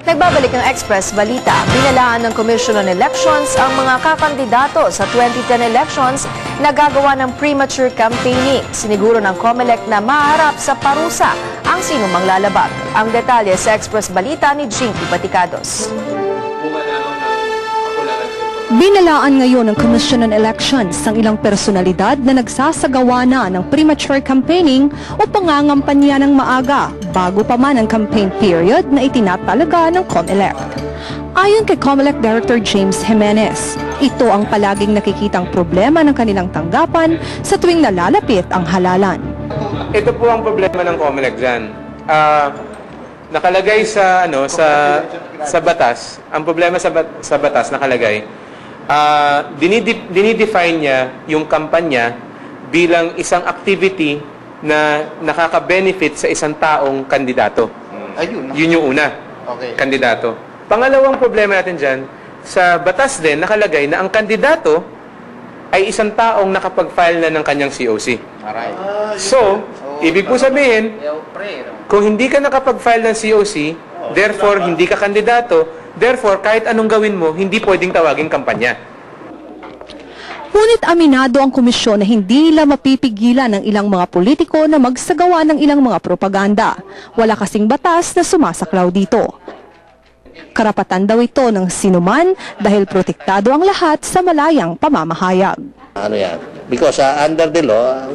Nagbabalik ng Express Balita, binalaan ng Commission on Elections ang mga kakandidato sa 2010 elections na gagawa ng premature campaigning. Siniguro ng COMELEC na maharap sa parusa ang sinumang lalabag. Ang detalye sa Express Balita ni Jinky Baticados. Binalaan ngayon ng Commission on Elections ang ilang personalidad na nagsasagawa na ng premature campaigning o pangangampanya ng maaga bago pa man ang campaign period na itinatalaga ng COMELEC. Ayon kay COMELEC Director James Jimenez, ito ang palaging nakikitang problema ng kanilang tanggapan sa tuwing nalalapit ang halalan. Ito po ang problema ng COMELEC dyan. Nakalagay sa batas, ang problema sa batas nakalagay, dinidefine niya yung kampanya bilang isang activity na nakaka-benefit sa isang taong kandidato. Yun yung una, kandidato. Pangalawang problema natin dyan, sa batas din nakalagay na ang kandidato ay isang taong nakapag-file na ng kanyang COC. So, ibig po sabihin, kung hindi ka nakapag-file ng COC, therefore hindi ka kandidato, therefore, kahit anong gawin mo, hindi pwedeng tawaging kampanya. Ngunit aminado ang komisyon na hindi nila mapipigilan ng ilang mga politiko na magsagawa ng ilang mga propaganda. Wala kasing batas na sumasaklaw dito. Karapatan daw ito ng sinuman dahil protektado ang lahat sa malayang pamamahayag. Ano yan? Because under the law,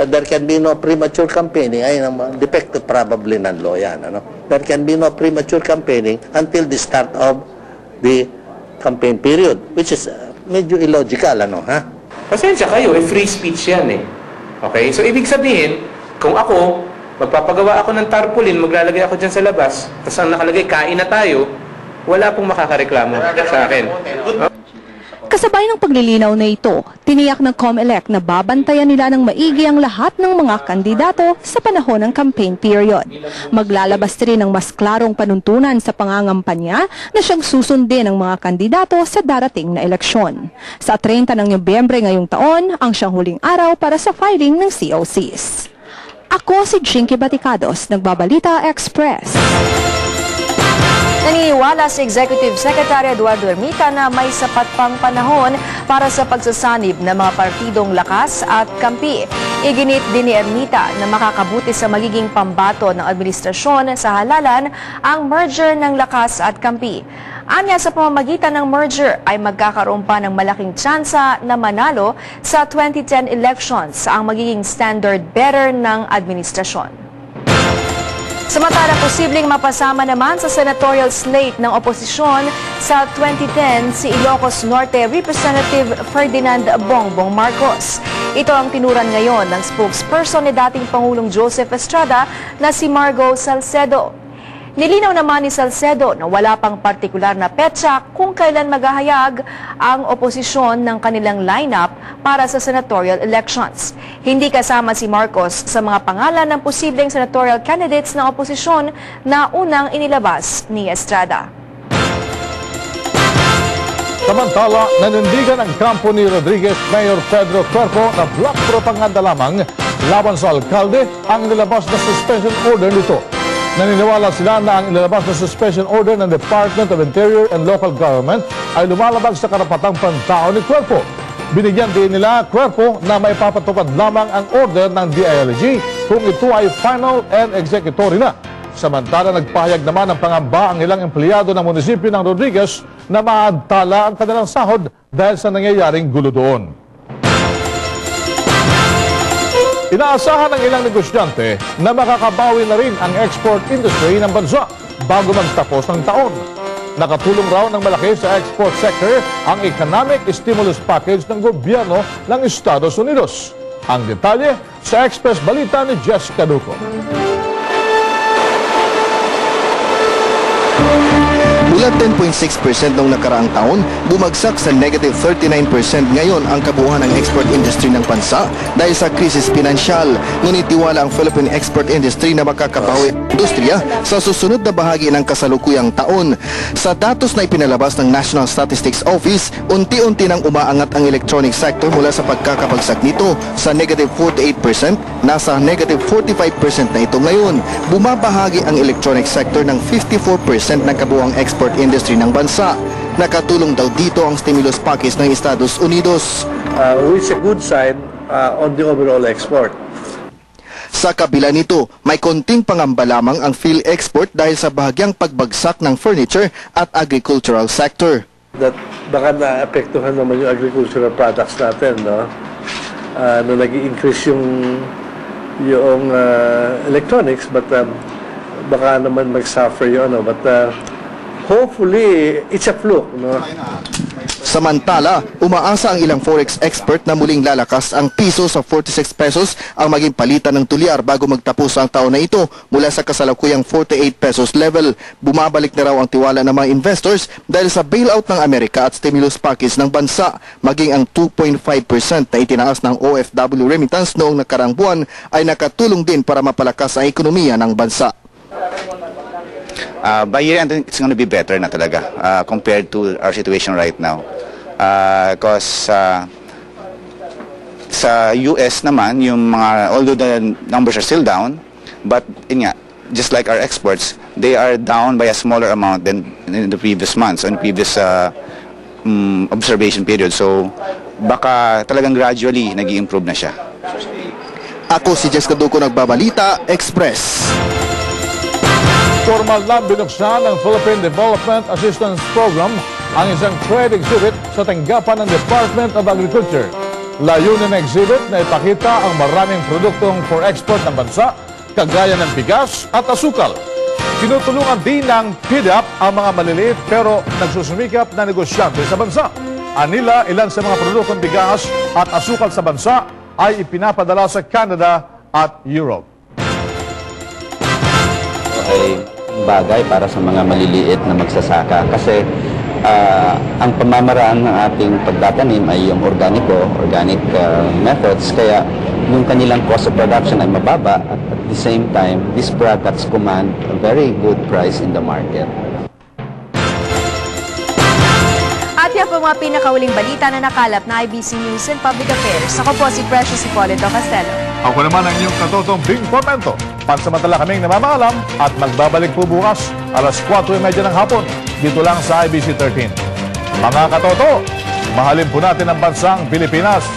there can be no premature campaigning. Ay, defective probably ng law yan. There can be no premature campaigning until the start of the campaign period, which is medyo illogical, Pasensya kayo, free speech yan eh. Okay? So, ibig sabihin, kung ako, magpapagawa ako ng tarpaulin, maglalagay ako dyan sa labas, tapos ang nakalagay, kain na tayo, wala pong makakareklamo sa akin. Kasabay ng paglilinaw na ito, tiniyak ng COMELEC na babantayan nila ng maigi ang lahat ng mga kandidato sa panahon ng campaign period. Maglalabas rin ng mas klarong panuntunan sa pangangampanya na siyang susundin ng mga kandidato sa darating na eleksyon. Sa 30 ng Nobyembre ngayong taon, ang siyang huling araw para sa filing ng COCs. Ako si Jinky Baticados, Nagbabalita Express. Naniniwala si Executive Secretary Eduardo Ermita na may sapat pang panahon para sa pagsasanib ng mga partidong Lakas at Kampi. Iginit din ni Ermita na makakabuti sa magiging pambato ng administrasyon sa halalan ang merger ng Lakas at Kampi. Anya sa pamamagitan ng merger ay magkakaroon pa ng malaking tsansa na manalo sa 2010 elections ang magiging standard bearer ng administrasyon. Samantala, posibleng mapasama naman sa senatorial slate ng oposisyon sa 2010 si Ilocos Norte Representative Ferdinand Bongbong Marcos. Ito ang tinuran ngayon ng spokesperson ni dating Pangulong Joseph Estrada na si Margo Salcedo. Nilinaw naman ni Salcedo na wala pang partikular na petsa kung kailan maghahayag ang oposisyon ng kanilang lineup para sa senatorial elections. Hindi kasama si Marcos sa mga pangalan ng posibleng senatorial candidates ng oposisyon na unang inilabas ni Estrada. Samantala, nanindigan ang kampo ni Rodriguez Mayor Pedro Cuerpo na black propaganda lamang laban sa alkalde ang inilabas na suspension order nito. Naniniwala sila na ang inilabas na suspension order ng Department of Interior and Local Government ay lumalabag sa karapatang pantao ni Cuerpo. Binigyan din nila Cuerpo na maipapatupad lamang ang order ng DILG kung ito ay final and executory na. Samantala, nagpahayag naman ng pangamba ang ilang empleyado ng munisipyo ng Rodriguez na maantala ang kanilang sahod dahil sa nangyayaring gulo doon. Inaasahan ng ilang negosyante na makakabawi na rin ang export industry ng bansa bago magtapos ng taon. Nakatulong raw ng malaki sa export sector ang economic stimulus package ng gobyerno ng Estados Unidos. Ang detalye sa Express Balita ni Jessica Duco. Mula Mula 10.6% noong nakaraang taon, bumagsak sa negative 39% ngayon ang kabuuan ng export industry ng bansa dahil sa krisis pinansyal. Ngunit tiwala ang Philippine export industry na makakabawi ang industriya sa susunod na bahagi ng kasalukuyang taon. Sa datos na ipinalabas ng National Statistics Office, unti-unti nang umaangat ang electronic sector mula sa pagkakabagsak nito sa negative 48%, nasa negative 45% na ito ngayon. Bumabahagi ang electronic sector ng 54% ng kabuuang export industry ng bansa. Nakatulong daw dito ang stimulus package ng Estados Unidos. Which is a good sign on the overall export. Sa kabila nito, may konting pangamba lamang ang PhilExport dahil sa bahagyang pagbagsak ng furniture at agricultural sector. That baka naapektuhan naman yung agricultural products natin, no? Na nag-i-increase yung electronics, but baka naman mag-suffer yung ano, but hopefully it's a fluke, no? Samantala, umaasa ang ilang forex expert na muling lalakas ang piso sa 46 pesos ang maging palitan ng dolyar bago magtapos ang taon na ito mula sa kasalukuyang 48 pesos level. Bumabalik na raw ang tiwala ng mga investors dahil sa bailout ng Amerika at stimulus package ng bansa, maging ang 2.5% na itinaas ng OFW remittance noong nakarang buwan ay nakatulong din para mapalakas ang ekonomiya ng bansa. By year end, it's going to be better na talaga compared to our situation right now. Because sa US naman, yung mga, although the numbers are still down, but yun nga, just like our exports, they are down by a smaller amount than in the previous months, on previous observation period. So, baka talagang gradually nag-i-improve na siya. Ako si Jessica Duco, nagbabalita, Express. Formal na binuksan ng Philippine Development Assistance Program ang isang trade exhibit sa tanggapan ng Department of Agriculture. Layunin ng exhibit na ipakita ang maraming produktong for export ng bansa, kagaya ng bigas at asukal. Tinutulungan din ng PDAP ang mga maliliit pero nagsusumikap na negosyante sa bansa. Anila, ilan sa mga produktong bigas at asukal sa bansa ay ipinapadala sa Canada at Europe. Ay bagay para sa mga maliliit na magsasaka kasi ang pamamaraan ng ating pagtatanim ay yung organic methods, kaya yung kanilang cost of production ay mababa at the same time these products command a very good price in the market. At yan po mga pinakahuling balita na nakalap na IBC News and Public Affairs. Ako po si Precious Hipolito Castelo. Ako naman ang inyong katotong Bing Pormento. Pansamantala kaming namamaalam at magbabalik po bukas alas 4:30 ng hapon dito lang sa IBC 13. Mga katoto, mahalin po natin ang bansang Pilipinas.